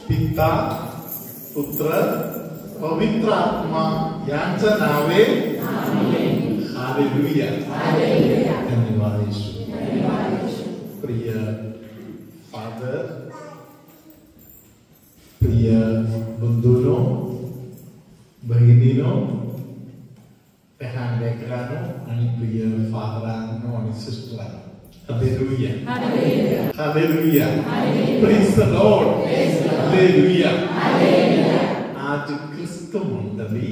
पिता पुत्र पवित्र आत्मा यांच्या नावे हालेलुया. धन्यवाद येशू. प्रिय फादर, प्रिय बंधूंनो, भगिनींनो, लहान लेकरांनो आणि प्रिय फादरांनो आणि सिस्टरांनो, हालेलुया. हालेलुया. Praise the lord. हालेलुया. आज ख्रिस्त मंडळी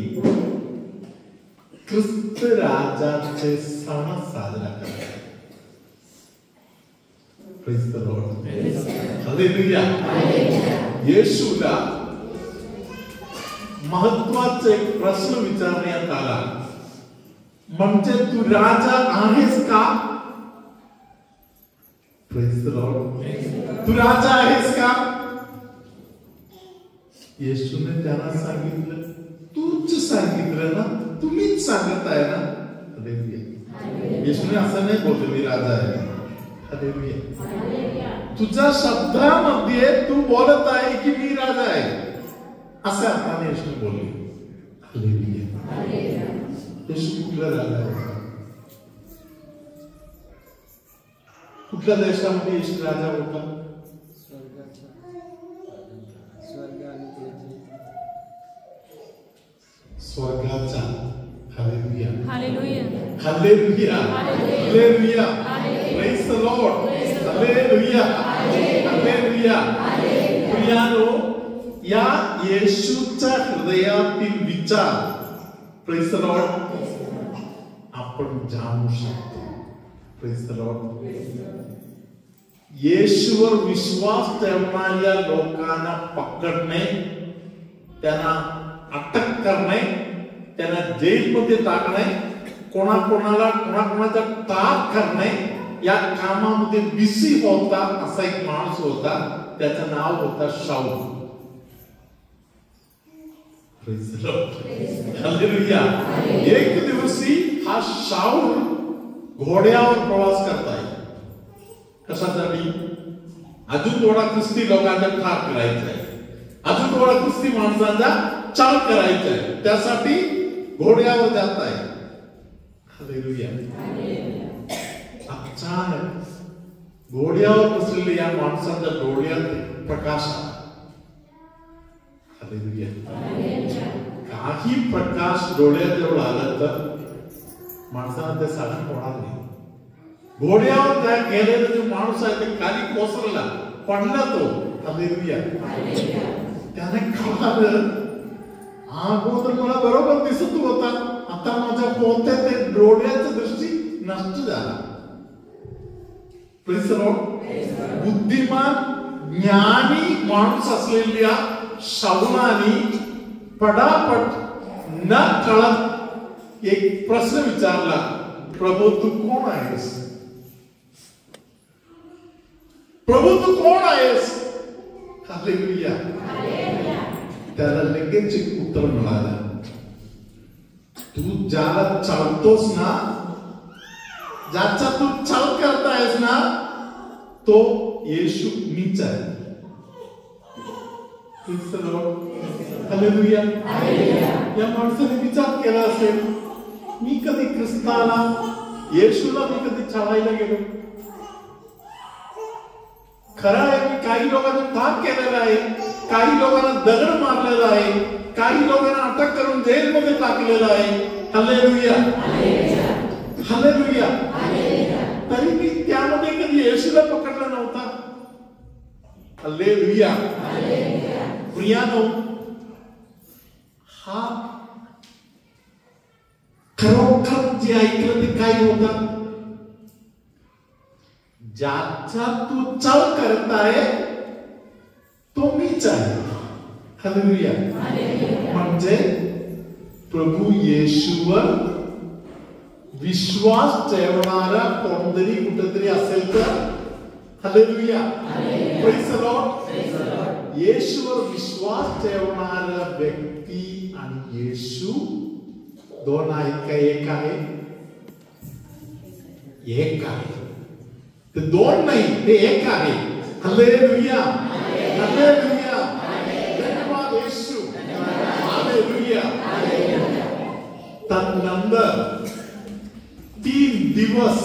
ख्रिस्त राजाचे सण साजरा करतात. Praise the lord. हालेलुया. येशूला महत्वाचा एक प्रश्न विचारण्यात आला, म्हणजे तू राजा आहेस का? Praise the lord. तू राजा आहेस का? येशूने त्यांना सांगितलं, तूच सांगितलं ना, तुम्हीच सांगत आहे ना. हालेलुया. येशूने असं नाही बोलले मी राजा आहे. हालेलुया. तुझ्या शब्दामध्ये तू बोलत आहे की मी राजा आहे, असं अर्थाने येशूने बोलले. हालेलुया. येशू कुठला राजा आहे? कुठल्या देशामध्ये येशू राजा होता? स्वर्गाचा. हालेलुया. हालेलुया. हालेलुया. हालेलुया. Praise the lord. हालेलुया. हालेलुया. प्रियानो, या येशूच्या हृदयातील विचार, प्रेज द लॉर्ड, आपण जाणू शकतो. Praise the lord. येशूवर विश्वास ठेवणाऱ्या लोकांना पकडणे, त्यांना अटक करणे, त्यांना जेलमध्ये टाकणे, कोणाकोणाचा ताप करणे, या कामामध्ये बिझी होता. असा एक माणूस होता, त्याचं नाव होता शाऊल. हालेलुया. एक दिवशी हा शाऊल घोड्यावर प्रवास करताय. कशासाठी? अजून थोडा ख्रिस्ती लोकांचा ठार करायचा आहे, अजून थोडा ख्रिस्ती माणसांचा चाल करायचा आहे, त्यासाठी घोड्यावर जात आहे. हालेलुया. अचानक घोड्यावर बसलेल्या या माणसाच्या डोळ्यात प्रकाश आला. हालेलुया. काही प्रकाश डोळ्यात जवळ आला तर माणसाला ते साधन होणार नाही. घोड्यावर त्या गेलेला जो माणूस आहे ते खाली कोसळला, पडला तो. हालेलुया. त्याने कळालं, अगोदर मला बरोबर दिसत होता, आता माझ्या पोहत्या ते डोळ्याचा दृष्टी नष्ट झाला. Praise the Lord. बुद्धिमान ज्ञानी माणूस असलेल्या शाऊलाने पटापट न कळत एक प्रश्न विचारला, प्रभू तू कोण आहेस? प्रभू तू कोण आहेस? हालेलुया. त्याला लगेच एक उत्तर मिळालं, तू ज्याला चालतोस ना, ज्याचा तू चाल करतायस ना, तो येशू मीच आहे. हालेलुया. या माणसाने विचार केला असेल, मी कधी ख्रिस्ताला, येशूला मी कधी चालायला गेलो? खरं आहे, मी काही लोकांना ठार केलेला आहे, काही लोकांना दगड मारलेला आहे, काही लोकांना अटक करून जेलमध्ये टाकलेलं आहे. हालेलुया. हालेलुया. तरी मी त्यामध्ये कधी येशूला पकडला नव्हता. हालेलुया. प्रियानो, हा खरोखर जे ऐकलं ते काय होतं? ज्याचा तू चाल करताय तो मीच आहे. हालेलुया. म्हणजे प्रभू येशूवर विश्वास ठेवणारा कोणतरी कुठेतरी असेल तर, हालेलुया. Praise the lord. येशूवर विश्वास ठेवणारा व्यक्ती आणि येशू दोन आहेत का एक आहे? एक आहे. ते दोन नाही, ते एक आहे. हालेलुया. हालेलुया. तदनंतर 3 दिवस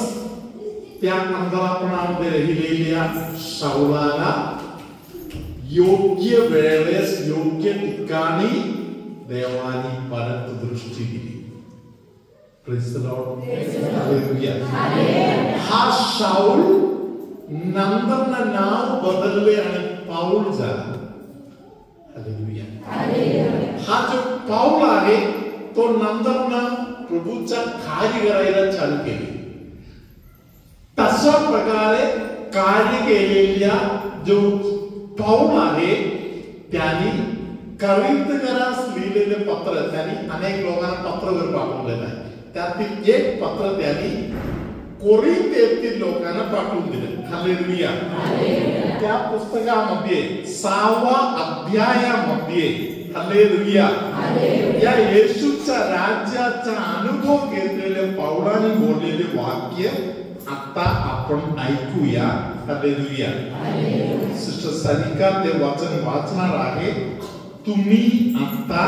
त्या मंदिरापणामध्ये राहिलेल्या शाऊलाला योग्य वेळेस योग्य ठिकाणी देवानी परत दृष्टी दिली. Praise the lord. हालेलुया. हा शाऊल नंतर नाव बदलले आणि पाऊल झाला. हालेलुया. हा जो पाऊल आहे तो नंतर प्रभूचा कार्य करायला चालू केले. तशा प्रकारे कार्य केलेल्या जो पाऊल आहे त्यांनी करिंथकरास लिहिलेले पत्र त्यांनी अनेक लोकांना पत्र पाठवलेलं आहे. त्यातील एक पत्र त्यांनी कोरिंथ येथील लोकांना पाठवून दिले. हालेलुया. त्या पुस्तकामध्ये 6व्या अध्यायामध्ये हालेलुया या येशूच्या राज्याचा अनुभव घेतलेले पाऊलाने बोललेले वाक्य आता आपण ऐकूया. हालेलुया. सिस्टर सनिका ते वचन वाचणार आहे. तुम्ही आता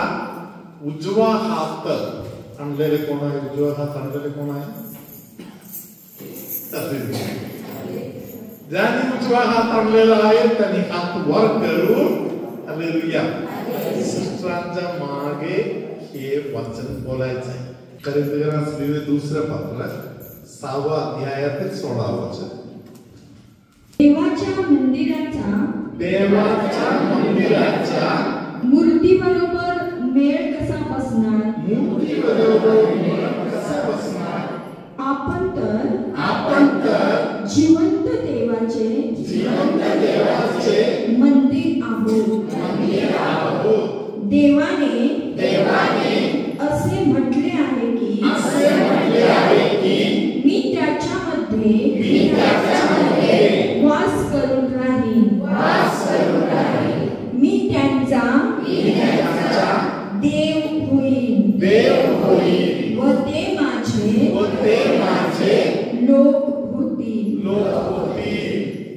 उजवा हात आणलेले कोण आहे? उजवा हात आणलेले कोण आहे? ज्यांनी उजवा हात आणलेला आहे त्यांनी हात वर करून हालेलुया सिस्टरांच्या मागे हे वचन बोलायचं आहे. करिंथकरास लिहिलेले दुसरे पत्र 6व्या अध्यायातील 16 वचन. देवाच्या मंदिराचा मूर्तीबरोबर मेळ कसा बसणार? आपण तर जिवंत देवाचे मंदिर आहोत. देवाने असे म्हटले आहे की मी त्याच्यामध्ये वास करून राहीन. मी त्यांचा देव होईन व ते माझे लोक होतील.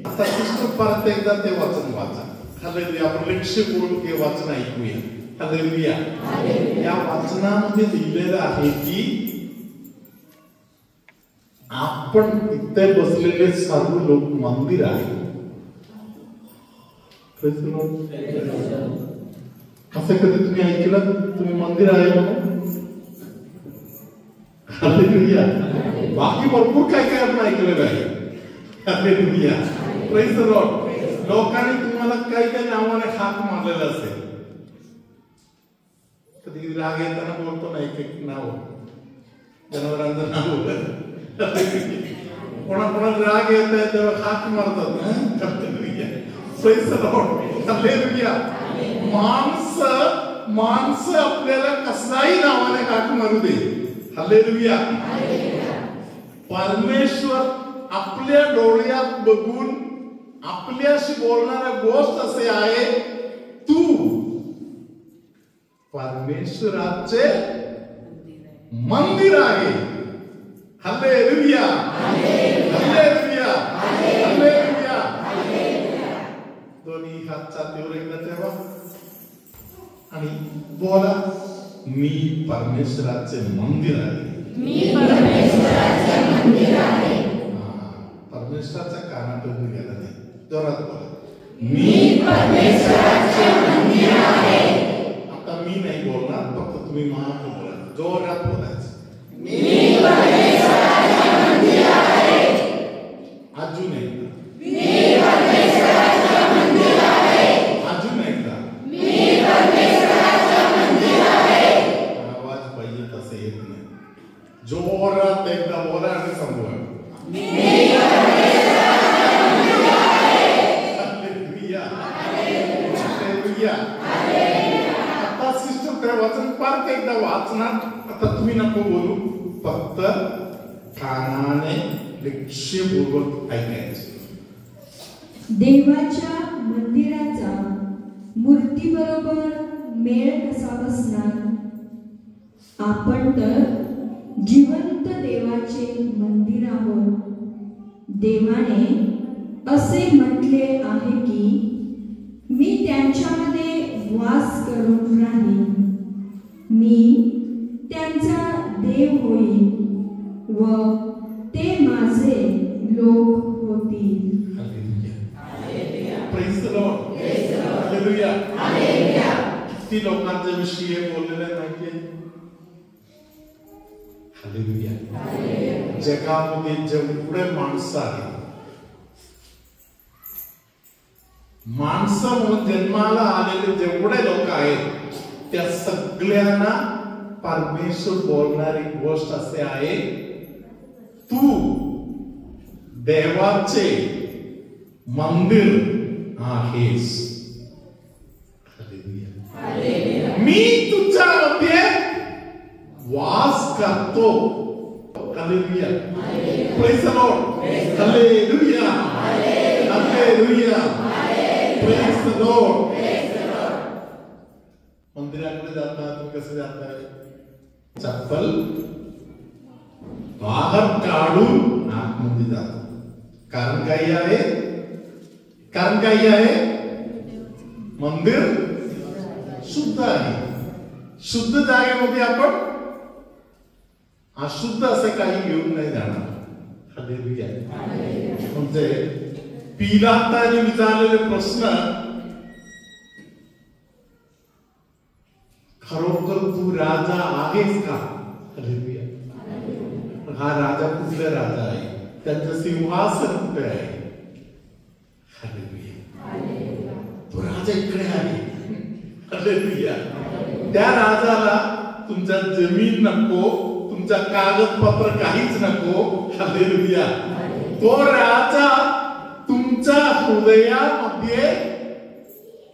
आता कृष्ण परत एकदा ते वचन वाचा. हालेलुया. आपण लक्षपूर्वक हे वाचन ऐकूया. हालेलुया. या वाचनामध्ये लिहिलेलं आहे की आपण इथे बसलेले सर्व लोक मंदिर आहे. असं कधी तुम्ही ऐकलं तुम्ही मंदिर आहे म्हणून? हालेलुया. बाकी भरपूर काय काय आपण ऐकलेलं आहे. हालेलुया. Praise the Lord. लोकांनी तुम्हाला काही काही नावाने हाक मारलेला असेल. कधी राग येताना बोलतो ना एक एक नाव जनावरांचं नाव कोणाकोणाला राग येत आहे तेव्हा हाक मारतात. Praise the lord. हालेलुया. माणसं आपल्याला कसलाही नावाने हाक मारू दे. हालेलुया. परमेश्वर आपल्या डोळ्यात बघून आपल्याशी बोलणारा गोष्ट असे आहे तू परमेश्वराचे मंदिर आहे. हालेलुया. हालेलुया. हालेलुया. दोन्ही हात छातीवर एकदा ठेवा आणि बोला मी परमेश्वराचे मंदिर आहे. परमेश्वराच्या कानात गेला नाही. जोरात बोला मी परमेश्वराचे मंदिर आहे. आता मी नाही बोलणार फक्त तुम्ही महान बोला. जोरात बोलायचं मी परमेश्वराचे मंदिर आहे. अजून एकदा मी परमेश्वराचे मंदिर आहे. अजून एकदा मी परमेश्वराचे मंदिर आहे. आवाज पाहिजे तसे येत नाही. जोरात एकदा बोला आणि सांगूया मी परमेश्वराचे मंदिर आहे. हालेलुया. हालेलुया. आता सिस्टर ते वचन परत एकदा वाचणार. आता तुम्ही नको बोलू फक्त कानाने लक्षपूर्वक ऐकायचं. देवाच्या मंदिराचा मूर्तीबरोबर मेळ कसा बसणार? आपण तर जिवंत देवाचे मंदिर आहोत. देवाने असे म्हटले आहे की मी त्यांच्यामध्ये वास करून राहीन. मी त्यांचा देव होईल व ते माझे लोक होतील. Praise the Lord. Hallelujah. किती लोकांच्या विषयी हे बोललेलं आहे माहितीये? हालेलुया. जगामध्ये जेवढे माणसं आहेत, माणसं म्हणून जन्माला आलेले जेवढे लोक आहेत, त्या सगळ्यांना परमेश्वर बोलणारी गोष्ट असे आहे, तू देवाचे मंदिर आहेस. मी तुझ्यामध्ये वास करतो. हालेलुया. Praise the lord. हालेलुया. हालेलुया. Praise the Lord. मंदिराकडे जाता तुम्ही कसे जाताय? चप्पल बाहेर काढून आतमध्ये जातो. कारण काही आहे? कारण काही आहे? मंदिर शुद्ध आहे. शुद्ध जागेमध्ये आपण अशुद्ध असे काही घेऊन नाही जाणार. हालेलुया. म्हणजे पिलाताने विचारलेले प्रश्न, खरोखर तू राजा आहेस का? हालेलुया. हा राजा कुठला राजा आहे? त्यांचं सिंहासन कुठे आहे? हालेलुया. तो राजा इकडे आहे. हालेलुया. त्या राजाला तुमच्या जमीन नको, तुमच्या कागदपत्र काहीच नको. हालेलुया. तो राजा तुमच्या हृदयामध्ये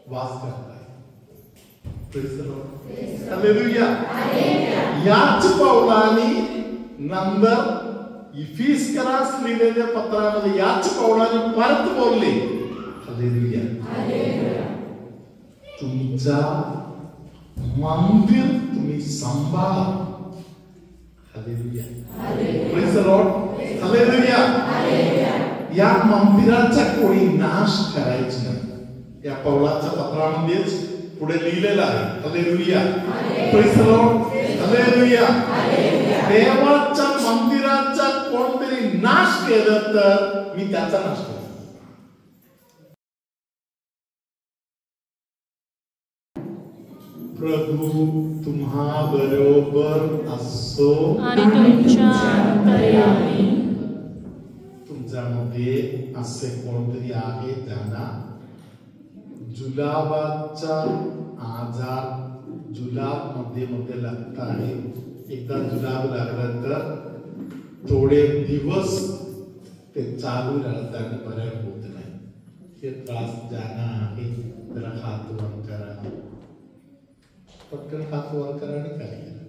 वास करताय. Praise the lord. हालेलुया. याच पावलाने नंतर इफिस्करास लिहिलेल्या पत्रामध्ये याच पावलाने परत बोलले. हालेलुया. तुमचा मंदिर तुम्ही सांभाळा. Hallelujah. Praise the lord. Hallelujah. या मंदिराचा कोणी नाश करायचा नाही. या पौलाच्या पत्रामध्येच पुढे लिहिलेलं आहे. Hallelujah. Praise the lord. Hallelujah. देवाच्या मंदिराचा कोणतरी नाश केलं तर मी त्याचा नाश करतो. प्रभू तुम्हा बरोबर असो आणि तुमच्या अंतर्यामी. तुमच्यामध्ये असे कोणतरी आहे ज्यांना जुलाबाचा आजार जुलाब मध्ये लागत आहे. एकदा जुलाब लागलं तर थोडे दिवस ते चालू राहतात आणि बरे होत नाही. हे त्रास ज्यांना आहे त्याला हात वर करा. पटकन हात वर करा आणि खाली करा.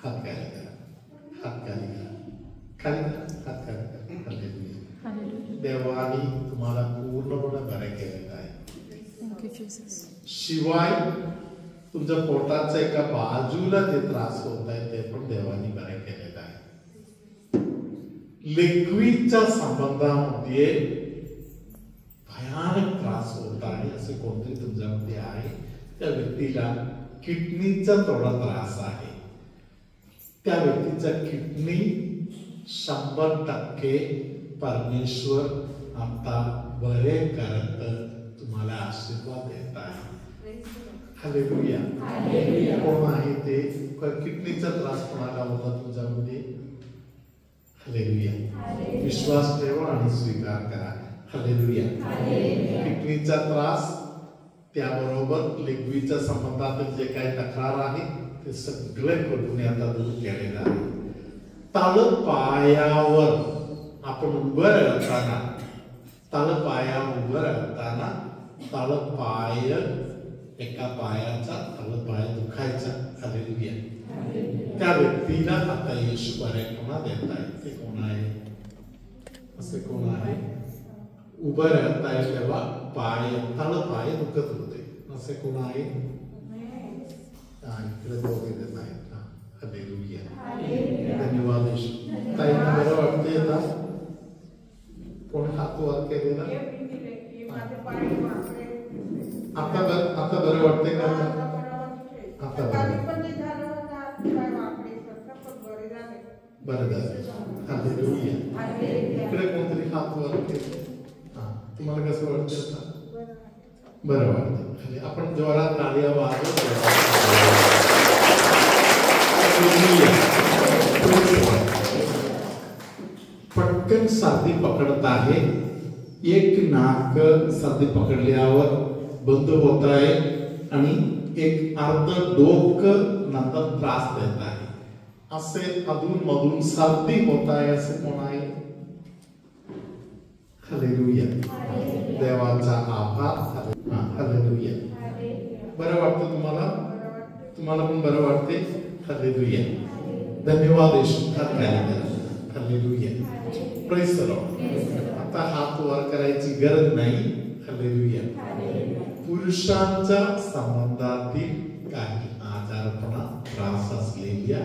हात खाली करा. हात खाली करा. खाली करा. हात खाली करा. हालेलुया. देवाने तुम्हाला पूर्णपणे बरे केलेलं आहे. शिवाय तुमच्या पोटाच्या एका बाजूला जे त्रास होत आहे ते पण देवाने बरे केलेलं आहे. लिक्विडच्या संबंधामध्ये भयानक त्रास होत आहे असे कोणतरी तुमच्यामध्ये आहे. त्या व्यक्तीला किडनीचा थोडा त्रास आहे. त्या व्यक्तीचा किडनी 100% परमेश्वर आता बरे करत तुम्हाला आशीर्वाद देत आहे. हालेलुया. कोण आहे ते? किडनीचा त्रास कोणाला होता तुमच्यामध्ये? हालेलुया. विश्वास ठेवा आणि स्वीकार करा. हालेलुया. किडनीचा त्रास त्याबरोबर लिक्विडच्या संबंधात जे काही तक्रार आहे ते सगळे प्रभूने आता दूर केलेलं आहे. तळपायावर आपण उभं राहताना तळपायावर उभं राहताना तळपाय एका पायाचा तळपाय दुखायचा. हालेलुया. त्या व्यक्तीला आता येशू बरेपणा देत आहे. ते कोण आहे? असे कोण आहे? उभं राहताय तेव्हा पाय तळपाय दुखत होते. असे कोण आहे? इकडे दोघे देत आहेत. हालेलुया. धन्यवाद येशू. ताईंना बरं वाटते ना? कोण हात वर केलेला? आता बरं वाटते का? आता बरं. बरं झालं. हालेलुया. इकडे कोणतरी हात वर केले. हा, तुम्हाला कसं वाटतं आता? बरं वाटतं. आपण जोरात टाळ्या वाजवत पटकन सर्दी पकडत आहे. एक नाक सर्दी पकडल्यावर बंद होत आहे आणि एक अर्ध डोकं नंतर त्रास देत आहे. असे अधून मधून सर्दी होत आहे. असे कोण आहे? हालेलुया. देवाचा आभार. हालेलुया. बरं वाटतं तुम्हाला? तुम्हाला पण बरं वाटते? हालेलुया. धन्यवाद येशू. हालेलुया. Praise the Lord. आता हात वर करायची गरज नाही. हालेलुया. पुरुषांच्या संबंधातील काही आजारपणा त्रास असलेल्या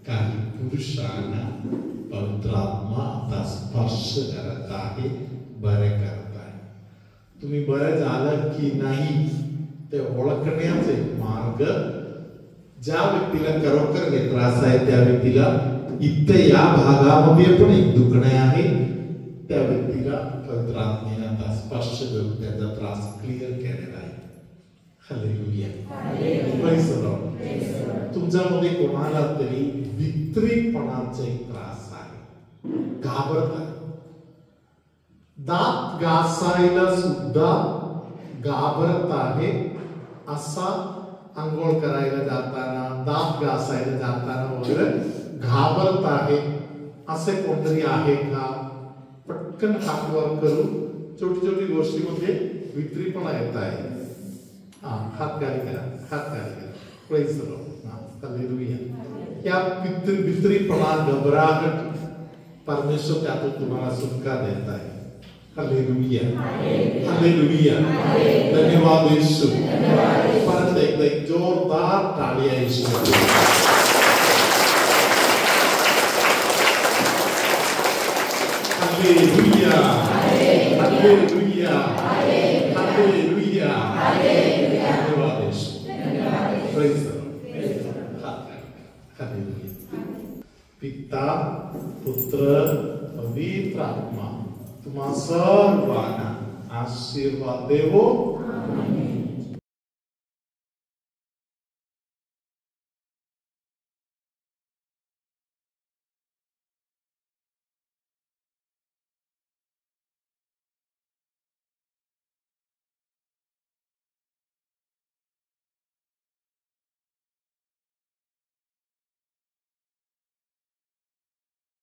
काही पुरुषांना पवित्र आत्मा आता स्पर्श करत आहे, बरे करत आहे. तुम्ही बरे झालं की नाही ते ओळखण्याचे मार्ग, ज्या व्यक्तीला खरोखर हे त्रास आहे त्या व्यक्तीला इथे या भागामध्ये पण एक दुखणे आहे, त्या व्यक्तीला पवित्र आत्म्याने आता स्पर्श करून त्याचा त्रास क्लिअर केलेला आहे. हालेलुया. Praise the Lord. तुमच्यामध्ये कोणाला तरी भित्रीपणाचा एक त्रास आहे, घाबरत आहे, दात घासायला सुद्धा घाबरत आहे, असा अंघोळ करायला जाताना, दात घासायला जाताना वगैरे घाबरत आहे, असे कोणतरी आहे का? पटकन हात वर करून छोटी छोटी गोष्टीमध्ये भित्रीपणा येत आहे. हात खाली करा, हात खाली करा. Praise the lord. हालेलुया. या भित्रीपणा, घबराहट, परमेश्वर त्यातून तुम्हाला सुटका देत आहे. हालेलुया. हालेलुया. धन्यवाद येशू. परत एकदा एक जोरदार टाळ्या येशू. हालेलुया. हालेलुया. हालेलुया. धन्यवाद येशू. Praise the lord. हालेलुया. पिता, पुत्र, पवित्र आत्मा तुम्हा सर्वांना आशीर्वाद देवो.